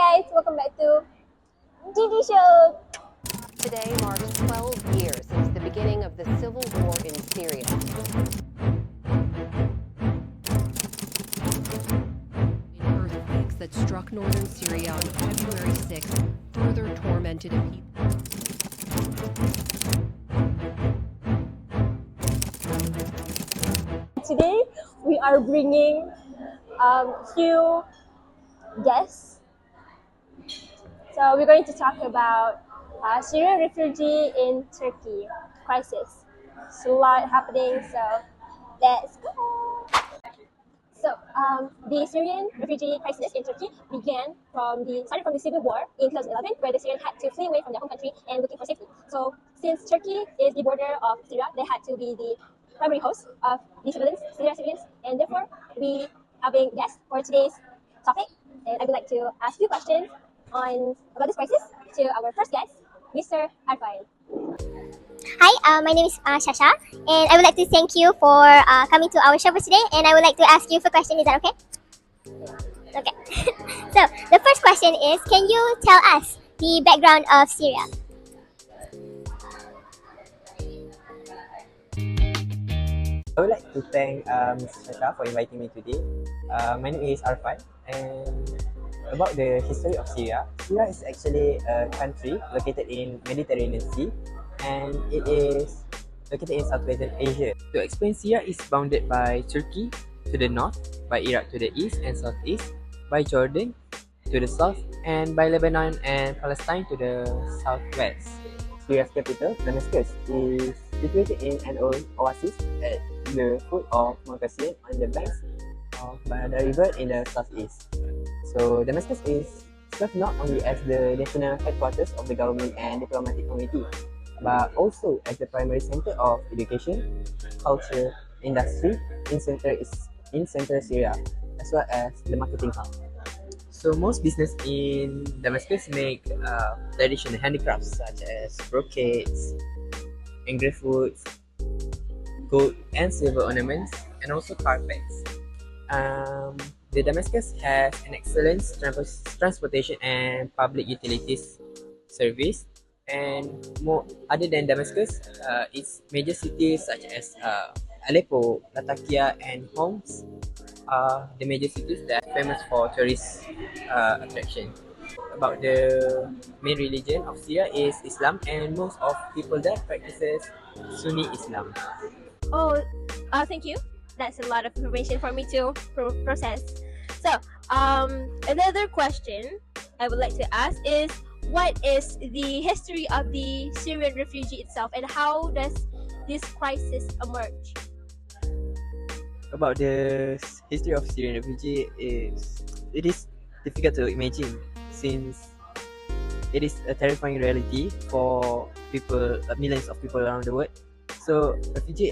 guys, welcome back to GD Show. Today marks 12 years since the beginning of the civil war in Syria. Earthquakes that struck northern Syria on February 6th further tormented a people. Today, we are bringing few guests. So we're going to talk about Syrian refugee in Turkey crisis. It's a lot happening, so let's go. So the Syrian refugee crisis in Turkey started from the civil war in 2011, where the Syrians had to flee away from their home country and looking for safety. So since Turkey is the border of Syria, they had to be the primary host of the Syrian civilians, and therefore we having guests for today's topic. And I would like to ask you questions about this crisis to our first guest, Mr. Arfan. Hi, my name is Syasya, and I would like to thank you for coming to our show for today. And I would like to ask you a question. Is that okay? Okay. So the first question is, can you tell us the background of Syria? I would like to thank Ms. Qeyla for inviting me today. My name is Arfan, and about the history of Syria. Syria is actually a country located in Mediterranean Sea, and it is located in Southwestern Asia. To explain, Syria is bounded by Turkey to the north, by Iraq to the east and southeast, by Jordan to the south, and by Lebanon and Palestine to the southwest. Syria's capital, Damascus, is situated in an oasis at the foot of Mount Caspian on the banks of the river in the southeast. So Damascus is served not only as the national headquarters of the government and diplomatic community, but also as the primary center of education, culture, industry in central Syria, as well as the marketing hub. So most business in Damascus make traditional handicrafts such as brocades, engraved woods, gold and silver ornaments, and also carpets. The Damascus has an excellent transportation and public utilities service, and more other than Damascus, its major cities such as Aleppo, Latakia, and Homs are the major cities that are famous for tourist attraction. About the main religion of Syria is Islam, and most of people there practices Sunni Islam. Thank you. That's a lot of information for me to process. So, another question I would like to ask is, what is the history of the Syrian refugee itself, and how does this crisis emerge? About the history of Syrian refugee it is difficult to imagine, since it is a terrifying reality for people, millions of people around the world. So refugee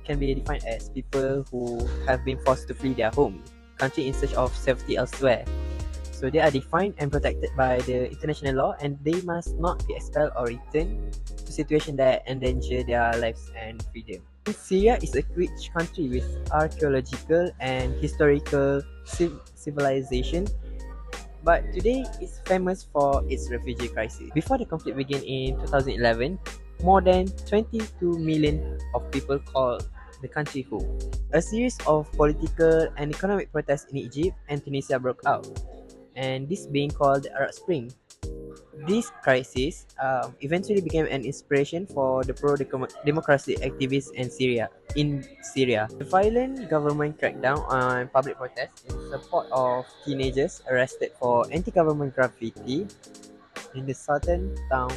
can be defined as people who have been forced to flee their home country in search of safety elsewhere. So they are defined and protected by the international law, and they must not be expelled or returned to situations that endanger their lives and freedom. Syria is a rich country with archaeological and historical civilization, but today it's famous for its refugee crisis. Before the conflict began in 2011, more than 22 million of people called the country home. A series of political and economic protests in Egypt and Tunisia broke out, and this being called the Arab Spring. This crisis eventually became an inspiration for the pro-democracy activists in Syria. The violent government crackdown on public protests in support of teenagers arrested for anti-government graffiti in the southern town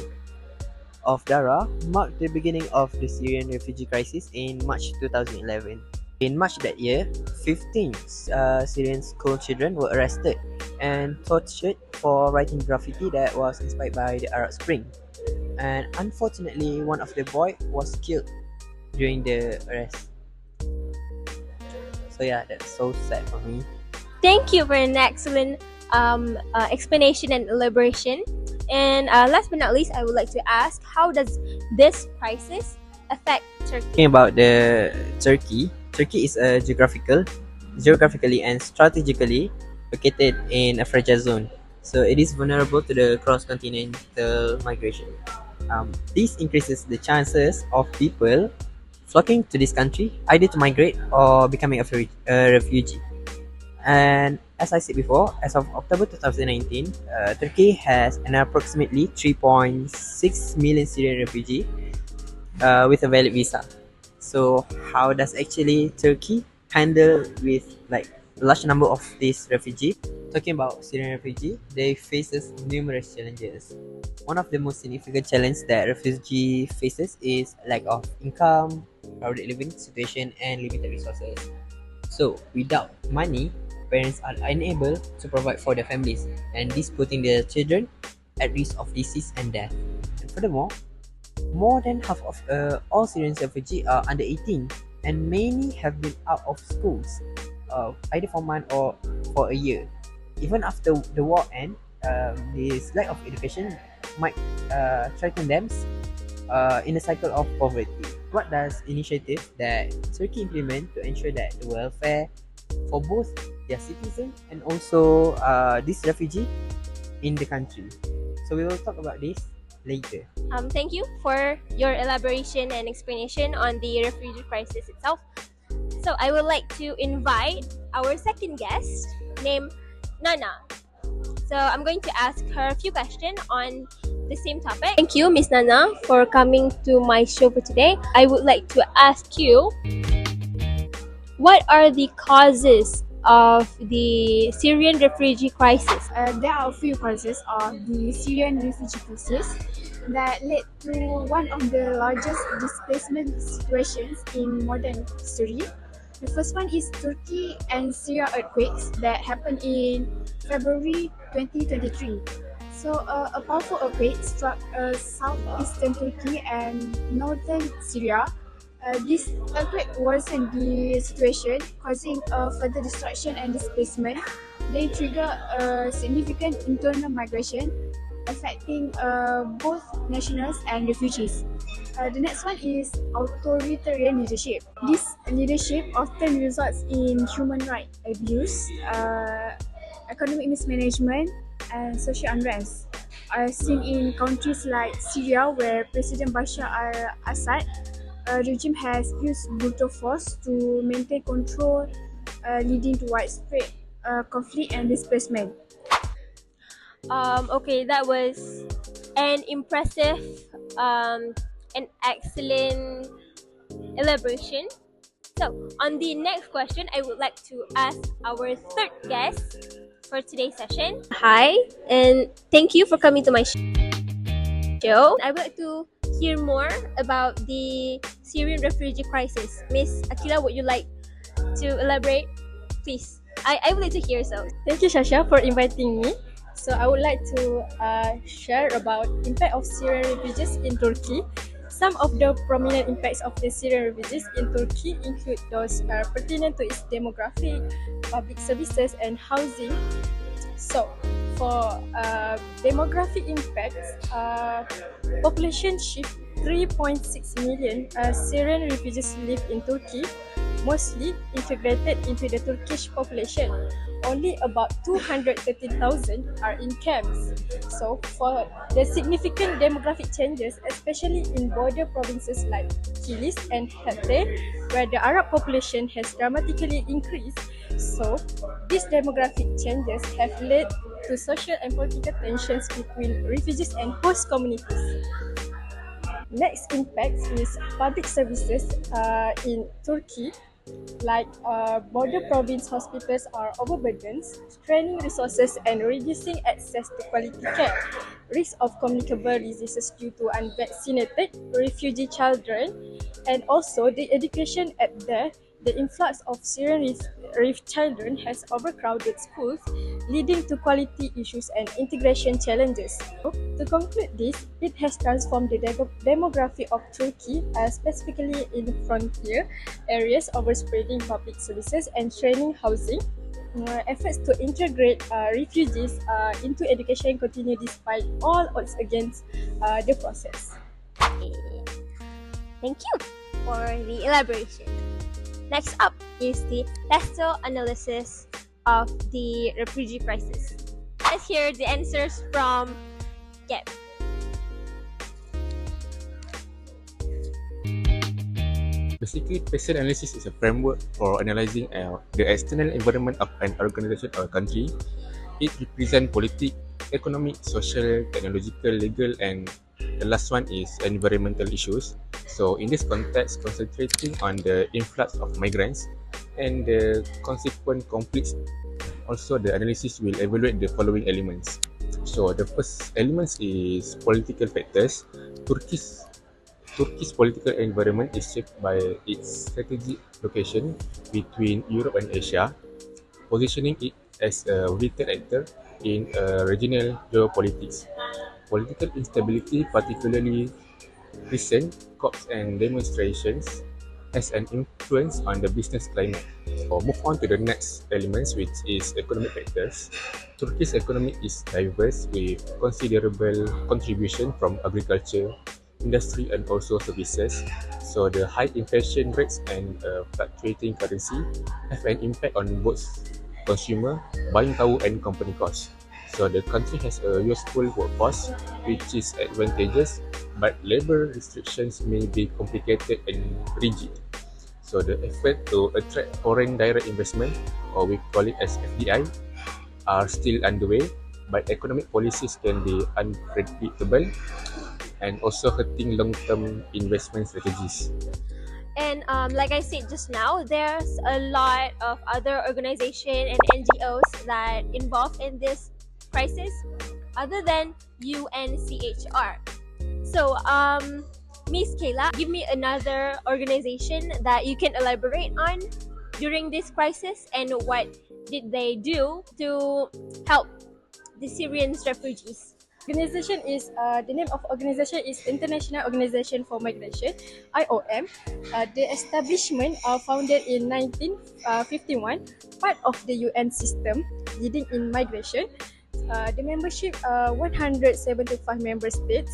of Dara marked the beginning of the Syrian refugee crisis in March 2011. In March that year, 15 Syrian school children were arrested and tortured for writing graffiti that was inspired by the Arab Spring. And unfortunately, one of the boys was killed during the arrest. So yeah, that's so sad for me. Thank you for an excellent explanation and elaboration. And last but not least, I would like to ask, how does this crisis affect Turkey? Talking about the Turkey is geographically and strategically located in a fragile zone so it is vulnerable to the cross-continental migration. This increases the chances of people flocking to this country either to migrate or becoming a refugee. And as I said before, as of October 2019, Turkey has an approximately 3.6 million Syrian refugee with a valid visa. So how does actually Turkey handle with like a large number of these refugees? Talking about Syrian refugee, they faces numerous challenges. One of the most significant challenges that refugee faces is lack of income, crowded living situation, and limited resources. So without money, parents are unable to provide for their families, and this putting their children at risk of disease and death. And furthermore, more than half of all Syrian refugees are under 18, and many have been out of schools, either for a month or for a year. Even after the war ends, this lack of education might threaten them in a cycle of poverty. What does initiatives that Turkey implement to ensure that the welfare for both their citizens and also this refugee in the country? So we will talk about this later. Thank you for your elaboration and explanation on the refugee crisis itself. So I would like to invite our second guest named Nana. So I'm going to ask her a few questions on the same topic. Thank you, Miss Nana, for coming to my show for today. I would like to ask you, what are the causes of the Syrian refugee crisis? There are a few causes of the Syrian refugee crisis that led to one of the largest displacement situations in modern history. The first one is Turkey and Syria earthquakes that happened in February 2023. So a powerful earthquake struck southeastern Turkey and northern Syria. This earthquake worsened the situation, causing further destruction and displacement. They trigger a significant internal migration, affecting both nationals and refugees. The next one is authoritarian leadership. This leadership often results in human rights abuse, economic mismanagement, and social unrest. Seen in countries like Syria, where President Bashar al-Assad regime has used brutal force to maintain control, leading to widespread conflict and displacement. Okay, that was an impressive and excellent elaboration. So, on the next question, I would like to ask our third guest for today's session. Hi, and thank you for coming to my show. I would like to hear more about the Syrian refugee crisis. Miss Akila, would you like to elaborate? Please, I would like to hear so. Thank you, Syasya, for inviting me. So I would like to share about impact of Syrian refugees in Turkey. Some of the prominent impacts of the Syrian refugees in Turkey include those pertinent to its demographic, public services, and housing. So, for demographic impacts, population shift 3.6 million Syrian refugees live in Turkey, mostly integrated into the Turkish population. Only about 213,000 are in camps. So, for the significant demographic changes, especially in border provinces like Kilis and Hatay, where the Arab population has dramatically increased, so these demographic changes have led to social and political tensions between refugees and host communities. Next impact is public services in Turkey. Like border province hospitals are overburdened, straining resources and reducing access to quality care. Risk of communicable diseases due to unvaccinated refugee children, and also the education at the influx of Syrian children has overcrowded schools, leading to quality issues and integration challenges. To conclude this, it has transformed the demography of Turkey, specifically in frontier areas, overspreading public services and training housing. Efforts to integrate refugees into education continue despite all odds against the process. Thank you for the elaboration. Next up is the textual analysis of the refugee crisis. Let's hear the answers from Yep. Basically, patient analysis is a framework for analyzing the external environment of an organization or country. It represents politics, economic, social, technological, legal, and the last one is environmental issues. So in this context, concentrating on the influx of migrants and the consequent conflicts, also the analysis will evaluate the following elements. So the first elements is political factors. Turkey's Turkey's political environment is shaped by its strategic location between Europe and Asia, positioning it as a vital actor in regional geopolitics. Political instability, particularly recent coups and demonstrations, has an influence on the business climate. So move on to the next elements, which is economic factors. Turkey's economy is diverse with considerable contribution from agriculture, industry, and also services. So the high inflation rates and fluctuating currency have an impact on both consumer buying power and company costs. So the country has a useful workforce, which is advantageous, but labor restrictions may be complicated and rigid. So the effort to attract foreign direct investment, or we call it as FDI, are still underway, but economic policies can be unpredictable and also hurting long-term investment strategies. And like I said just now, there's a lot of other organizations and NGOs that involved in this crisis other than UNCHR. So, Miss Qeyla, give me another organization that you can elaborate on during this crisis and what did they do to help the Syrian refugees? Organization is the name of organization is International Organization for Migration, IOM. The establishment founded in 1951, part of the UN system leading in migration. The membership 175 member states,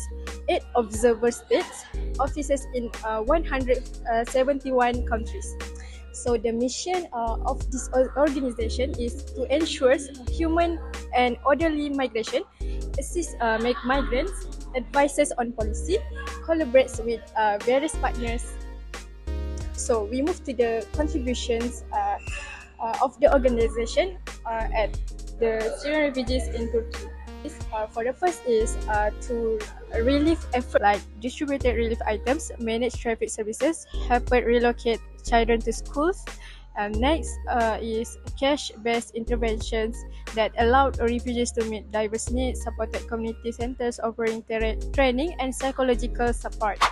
8 observer states, offices in 171 countries. So the mission of this organization is to ensure human and orderly migration, assist migrants, advises on policy, collaborates with various partners. So we move to the contributions of the organization at the Syrian refugees in Turkey. For the first is to relief effort like distributed relief items, manage traffic services, help relocate children to schools. And next is cash-based interventions that allowed refugees to meet diverse needs, supported community centers offering training and psychological support.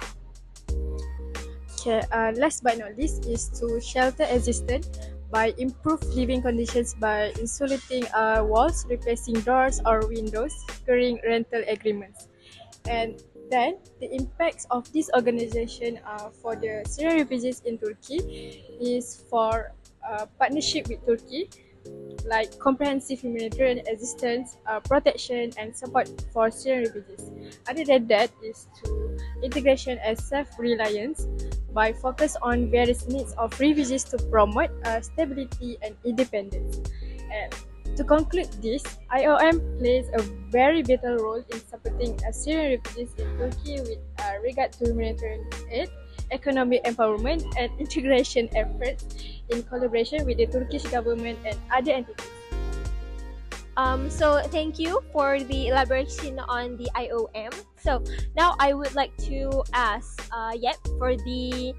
Okay, last but not least is to shelter existence by improved living conditions by insulating walls, replacing doors or windows, securing rental agreements. And then the impacts of this organization for the Syrian refugees in Turkey is for partnership with Turkey, like comprehensive humanitarian assistance, protection and support for Syrian refugees. Other than that is to integration and self-reliance by focus on various needs of refugees to promote stability and independence. And to conclude this, IOM plays a very vital role in supporting Syrian refugees in Turkey with regard to humanitarian aid, economic empowerment, and integration efforts in collaboration with the Turkish government and other entities. So thank you for the elaboration on the IOM. So now I would like to ask Yep for the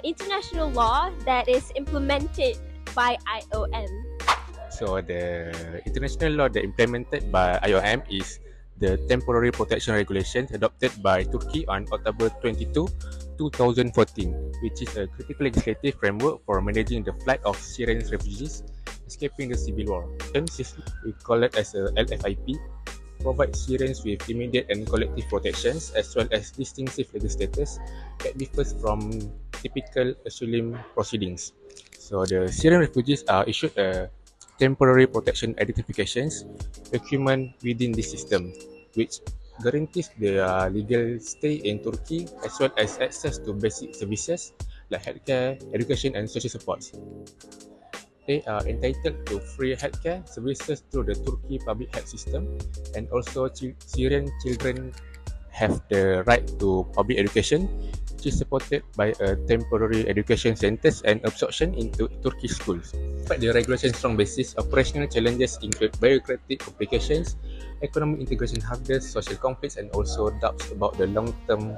international law that is implemented by IOM. So the international law that implemented by IOM is the Temporary Protection Regulations adopted by Turkey on October 22, 2014, which is a critical legislative framework for managing the flight of Syrian refugees escaping the civil war. We call it as a LFIP, provides Syrians with immediate and collective protections as well as distinctive legal status that differs from typical asylum proceedings. So the Syrian refugees are issued a temporary protection identifications document within this system, which guarantees their legal stay in Turkey as well as access to basic services like healthcare, education and social supports. They are entitled to free healthcare services through the Turkey public health system, and also Syrian children have the right to public education, which is supported by a temporary education centers and absorption into Turkish schools. Despite the regulation's strong basis, operational challenges include bureaucratic complications, economic integration hurdles, social conflicts, and also doubts about the long-term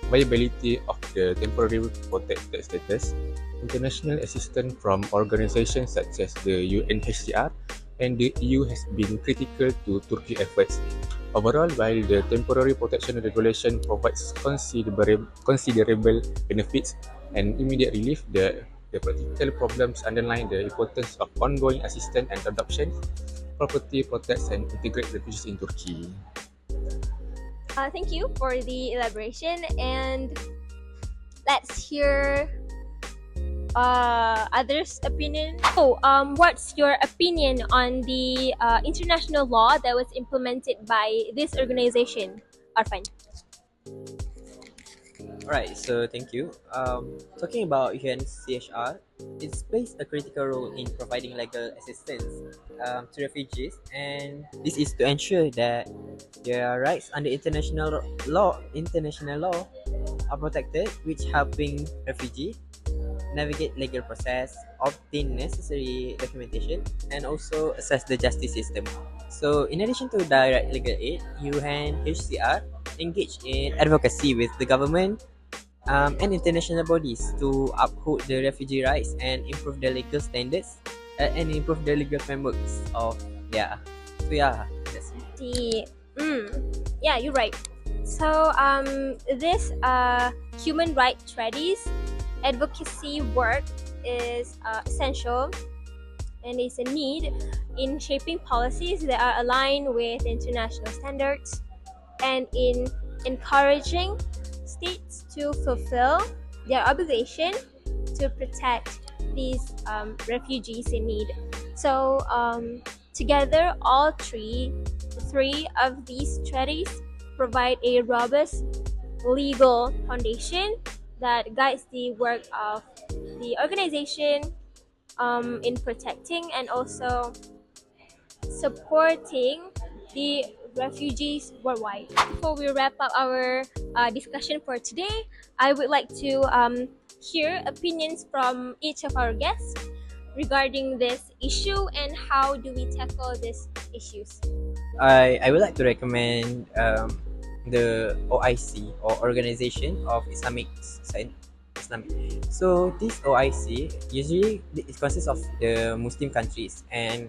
viability of the temporary protected status. International assistance from organizations such as the UNHCR and the EU has been critical to Turkey's efforts. Overall, while the temporary protection regulation provides considerable benefits and immediate relief, the practical problems underline the importance of ongoing assistance and adoption, property protects and integrate refugees in Turkey. Thank you for the elaboration, and let's hear others' opinion. What's your opinion on the international law that was implemented by this organization, Arfan? Alright, so thank you. Talking about UNCHR, it plays a critical role in providing legal assistance to refugees, and this is to ensure that their rights under international law are protected, which helping refugees navigate legal process, obtain necessary documentation, and also assess the justice system. So, in addition to direct legal aid, UNHCR engage in advocacy with the government and international bodies to uphold the refugee rights and improve the legal standards and improve the legal frameworks of that's Yeah, you're right. So this human rights treaties advocacy work is essential and is a need in shaping policies that are aligned with international standards and in encouraging states to fulfill their obligation to protect these refugees in need. So together, all three of these treaties provide a robust legal foundation that guides the work of the organization in protecting and also supporting the refugees worldwide. Before we wrap up our discussion for today, I would like to hear opinions from each of our guests regarding this issue and how do we tackle these issues. I would like to recommend the OIC, or Organization of Islamic. So this OIC usually it consists of the Muslim countries, and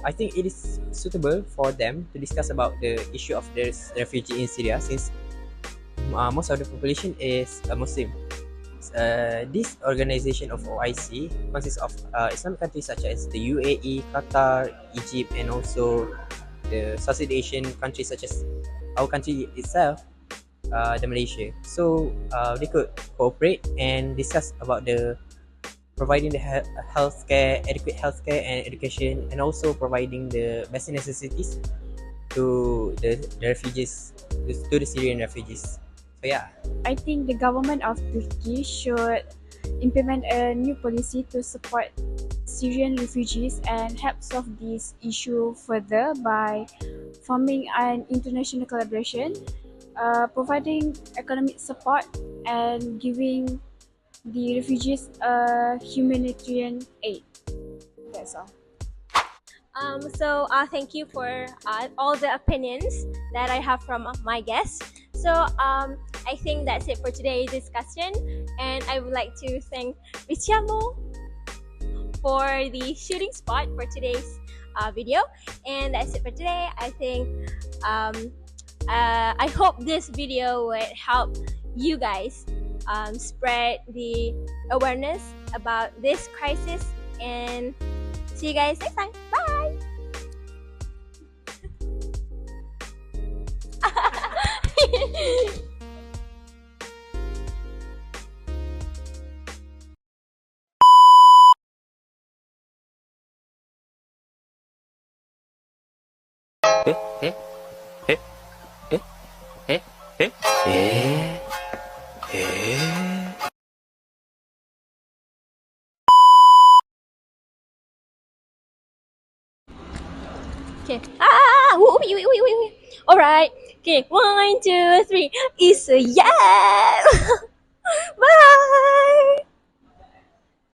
I think it is suitable for them to discuss about the issue of the refugee in Syria, since most of the population is Muslim. This organization of OIC consists of Islamic countries such as the UAE, Qatar, Egypt, and also the Southeast Asian countries such as our country itself, the Malaysia. So they could cooperate and discuss about the providing the healthcare, adequate healthcare and education, and also providing the basic necessities to the refugees, to the Syrian refugees. So yeah. I think the government of Turkey should implement a new policy to support Syrian refugees and help solve this issue further by forming an international collaboration, providing economic support, and giving the refugees humanitarian aid. That's all. So thank you for all the opinions that I have from my guests. So I think that's it for today's discussion, and I would like to thank Richiamo for the shooting spot for today's video, and that's it for today. I think I hope this video would help you guys spread the awareness about this crisis, and see you guys next time. Bye. Eh? Eh? Eh? Eh? Eh? Eh? Eh? Okay. Wait. All right. Okay. 1, 2, 3. It's a yes.